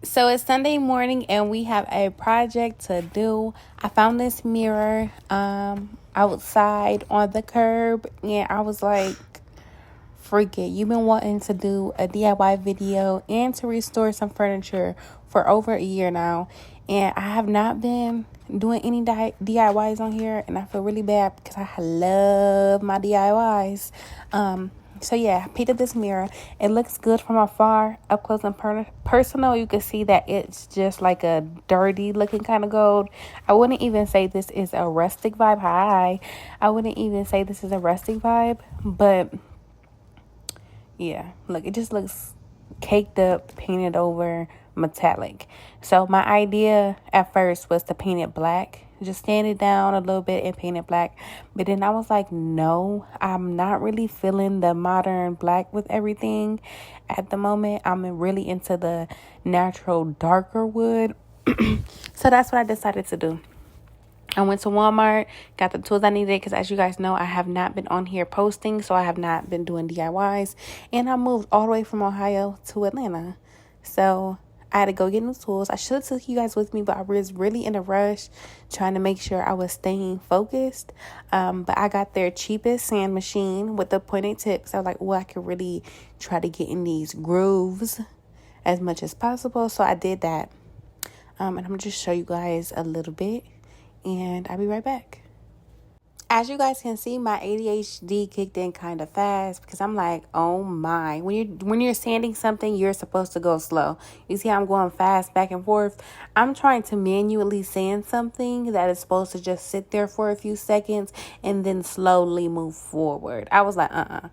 So it's Sunday morning and we have a project to do. I found this mirror outside on the curb and I was like, freak it. You've been wanting to do a DIY video and to restore some furniture for over a year now. And I have not been doing any DIYs on here and I feel really bad because I love my DIYs. So yeah, I picked up this mirror. It looks good from afar. Up close and personal, you can see that it's just like a dirty looking kind of gold. I wouldn't even say this is a rustic vibe. I wouldn't even say this is a rustic vibe, but yeah, look, it just looks caked up, painted over, metallic. So my idea at first was to paint it black. Just sand it down a little bit and paint it black. But then I was like, no, I'm not really feeling the modern black with everything at the moment. I'm really into the natural darker wood. So that's what I decided to do. I went to Walmart, got the tools I needed because, as you guys know, I have not been on here posting, so I have not been doing DIYs. And I moved all the way from Ohio to Atlanta. So I had to go get new tools. I should have took you guys with me, but I was really in a rush trying to make sure I was staying focused. But I got their cheapest sand machine with the pointed tips. I was like, well, I could really try to get in these grooves as much as possible. So I did that. And I'm going to just show you guys a little bit. And I'll be right back. As you guys can see, my ADHD kicked in kind of fast because I'm like, oh my. When you're sanding something, you're supposed to go slow. You see how I'm going fast back and forth? I'm trying to manually sand something that is supposed to just sit there for a few seconds and then slowly move forward. I was like, I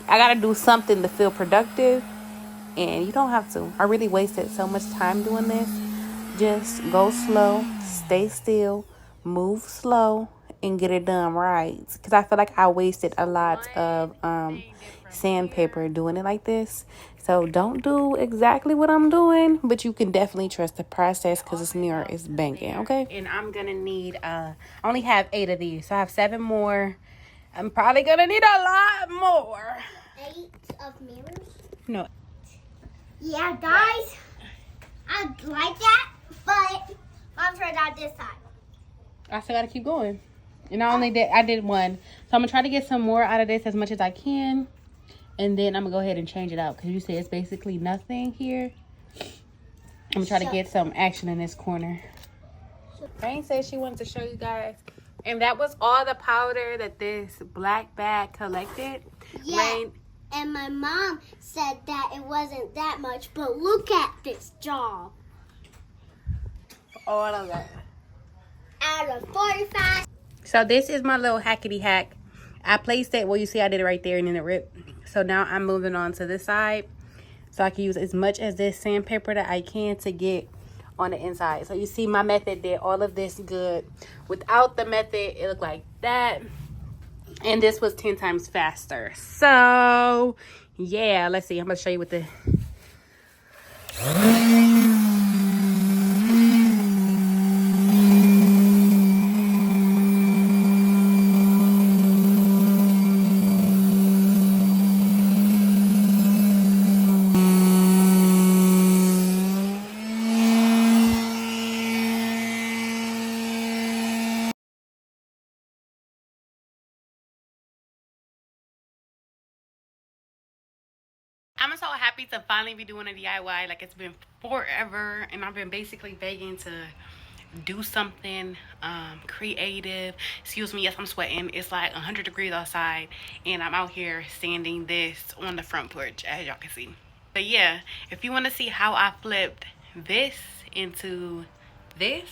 gotta do something to feel productive. And you don't have to. I really wasted so much time doing this. Just go slow, stay still, move slow, and get it done right. Because I feel like I wasted a lot of sandpaper doing it like this. So don't do exactly what I'm doing, but you can definitely trust the process because this mirror is banging, okay? And I'm going to need, I only have 8 of these. So I have 7 more. I'm probably going to need a lot more. 8 of mirrors? No. Yeah, guys, I like that. But Mom tried out this side. I still gotta keep going. And I did one. So I'm gonna try to get some more out of this as much as I can. And then I'm gonna go ahead and change it out. Because you see it's basically nothing here. I'm gonna try to get some action in this corner. Rain said she wanted to show you guys. And that was all the powder that this black bag collected. Yeah. Rain, and my mom said that it wasn't that much. But look at this job. all of that. Out of 45. So this is my little hackety hack. I placed it, well, you see I did it right there and then it ripped. So now I'm moving on to this side. So I can use as much as this sandpaper that I can to get on the inside. So you see my method did all of this good. Without the method, it looked like that. And this was 10 times faster. So yeah, let's see. I'm going to show you what the... I'm so happy to finally be doing a DIY. Like, it's been forever and I've been basically begging to do something creative. Excuse me, yes, I'm sweating. It's like 100 degrees outside and I'm out here sanding this on the front porch, as y'all can see. But yeah, if you want to see how I flipped this into this,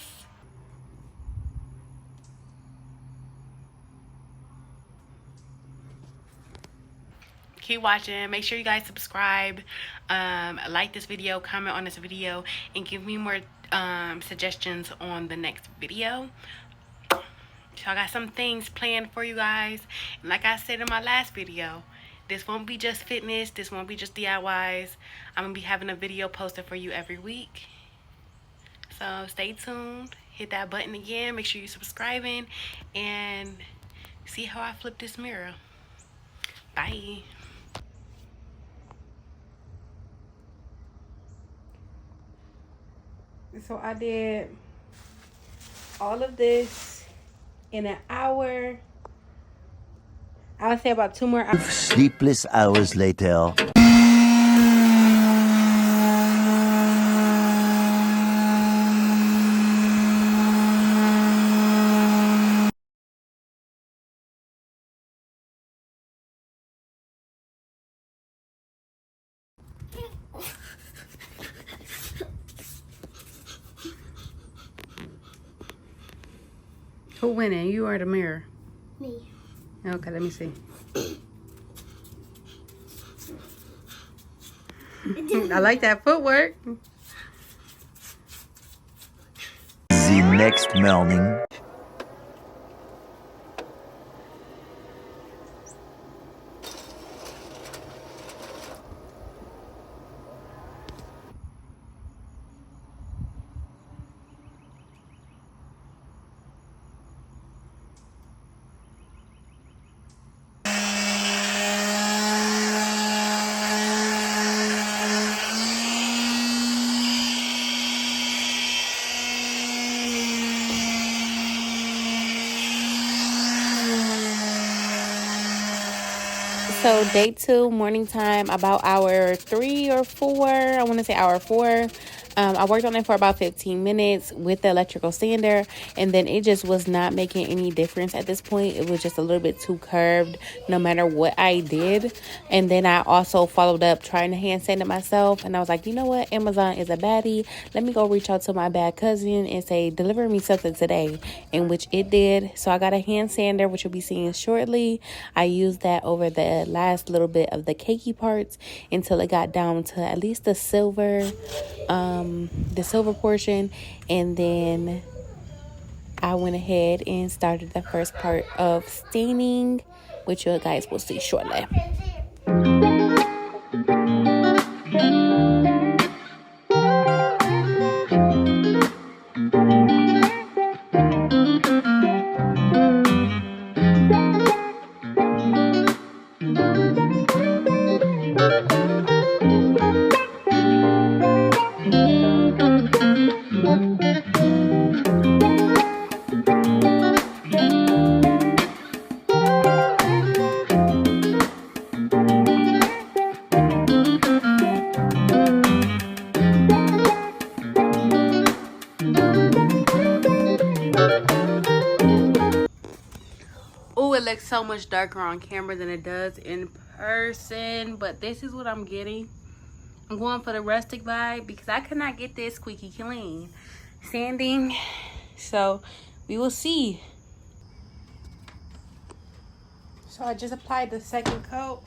keep watching. Make sure you guys subscribe, like this video, comment on this video, and give me more suggestions on the next video. So I got some things planned for you guys, and like I said in my last video, this won't be just fitness, this won't be just DIYs. I'm gonna be having a video posted for you every week, so stay tuned. Hit that button again, make sure you're subscribing, and see how I flip this mirror. Bye. So I did all of this in an hour. I would say about 2 more hours. Sleepless hours later. Who winning? You or the mirror? Me. Okay, let me see. I like that footwork. The next morning. So day 2, morning time, about hour 3 or 4. I want to say hour 4. I worked on it for about 15 minutes with the electrical sander, and then it just was not making any difference at this point. It was just a little bit too curved no matter what I did. And then I also followed up trying to hand sand it myself, and I was like, you know what, Amazon is a baddie. Let me go reach out to my bad cousin and say, deliver me something today, in which it did. So I got a hand sander, which you'll be seeing shortly. I used that over the last little bit of the cakey parts until it got down to at least the silver portion, and then I went ahead and started the first part of staining, which you guys will see shortly. Oh, it looks so much darker on camera than it does in person, but this is what I'm getting. I'm going for the rustic vibe because I could not get this squeaky clean sanding, so we will see. So I just applied the second coat.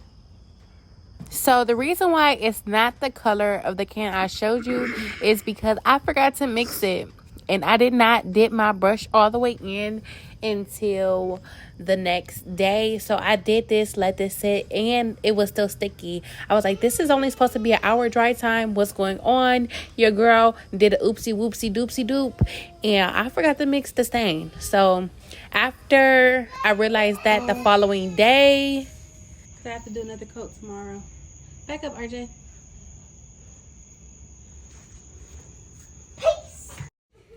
So the reason why it's not the color of the can I showed you is because I forgot to mix it, and I did not dip my brush all the way in until the next day. So I did this, let this sit, and it was still sticky. I was like, this is only supposed to be an hour dry time. What's going on? Your girl did a oopsie whoopsie doopsie doop, and I forgot to mix the stain. So after I realized that the following day, I have to do another coat tomorrow. Back up, RJ.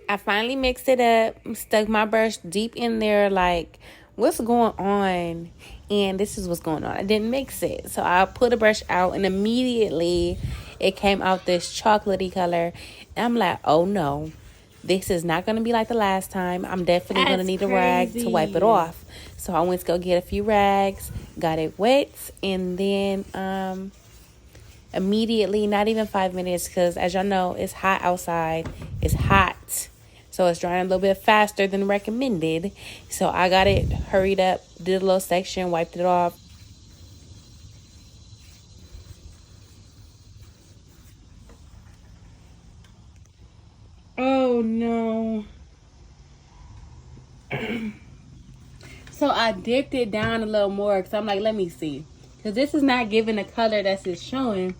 I finally mixed it up, stuck my brush deep in there, like, what's going on? And this is what's going on. I didn't mix it. So I put a brush out, and immediately it came out this chocolatey color. And I'm like, oh no, this is not going to be like the last time. I'm definitely going to need a rag to wipe it off. So I went to go get a few rags, got it wet, and then immediately, not even 5 minutes, because as y'all know, it's hot outside. It's hot. So it's drying a little bit faster than recommended. So I got it hurried up, did a little section, wiped it off. Oh no. So I dipped it down a little more because I'm like, let me see. Because this is not giving the color that's it's showing.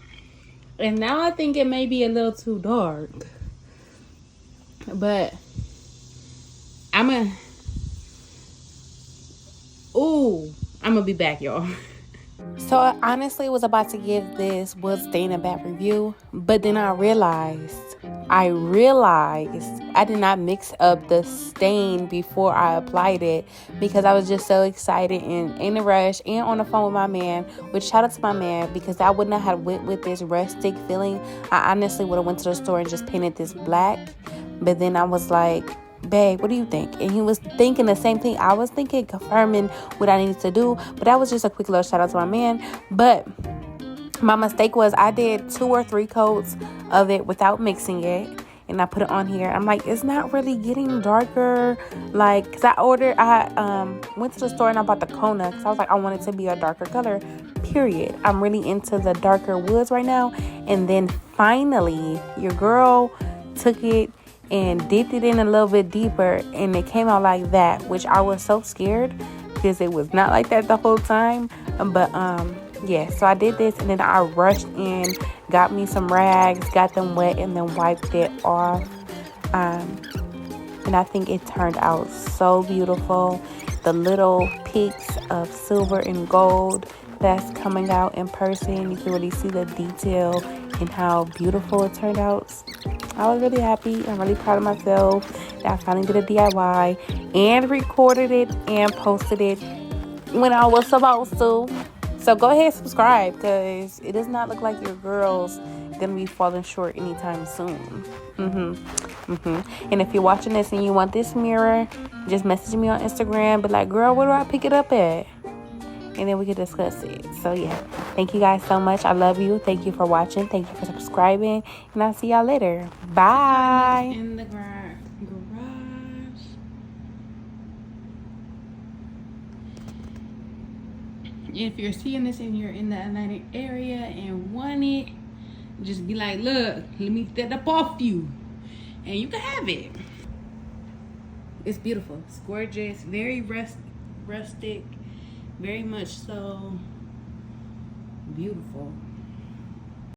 And now I think it may be a little too dark. But I'm going to be back, y'all. So I honestly was about to give this Wood Stain a bad review. But then I realized I realized I did not mix up the stain before I applied it because I was just so excited and in a rush and on the phone with my man, which shout out to my man, because I would not have went with this rustic feeling. I honestly would have went to the store and just painted this black. But then I was like, babe, what do you think? And he was thinking the same thing I was thinking, confirming what I needed to do. But that was just a quick little shout out to my man. But my mistake was I did 2 or 3 coats of it without mixing it, and I put it on here. I'm like, it's not really getting darker, like, because I went to the store and I bought the Kona because I was like, I want it to be a darker color, period. I'm really into the darker woods right now. And then finally your girl took it and dipped it in a little bit deeper, and it came out like that, which I was so scared because it was not like that the whole time. But yeah, so I did this, and then I rushed in, got me some rags, got them wet, and then wiped it off. And I think it turned out so beautiful. The little peaks of silver and gold that's coming out in person, you can really see the detail and how beautiful it turned out. I was really happy. I'm really proud of myself that I finally did a DIY and recorded it and posted it when I was supposed to. So go ahead and subscribe, because it does not look like your girl's gonna be falling short anytime soon. And if you're watching this and you want this mirror, just message me on Instagram, but like, girl, where do I pick it up at? And then we can discuss it. So yeah, thank you guys so much. I love you. Thank you for watching. Thank you for subscribing, and I'll see y'all later. Bye. In the garage. If you're seeing this and you're in the Atlanta area and want it, just be like, look, let me get up off you, and you can have it. It's beautiful. It's gorgeous. Very rustic. Very much so beautiful.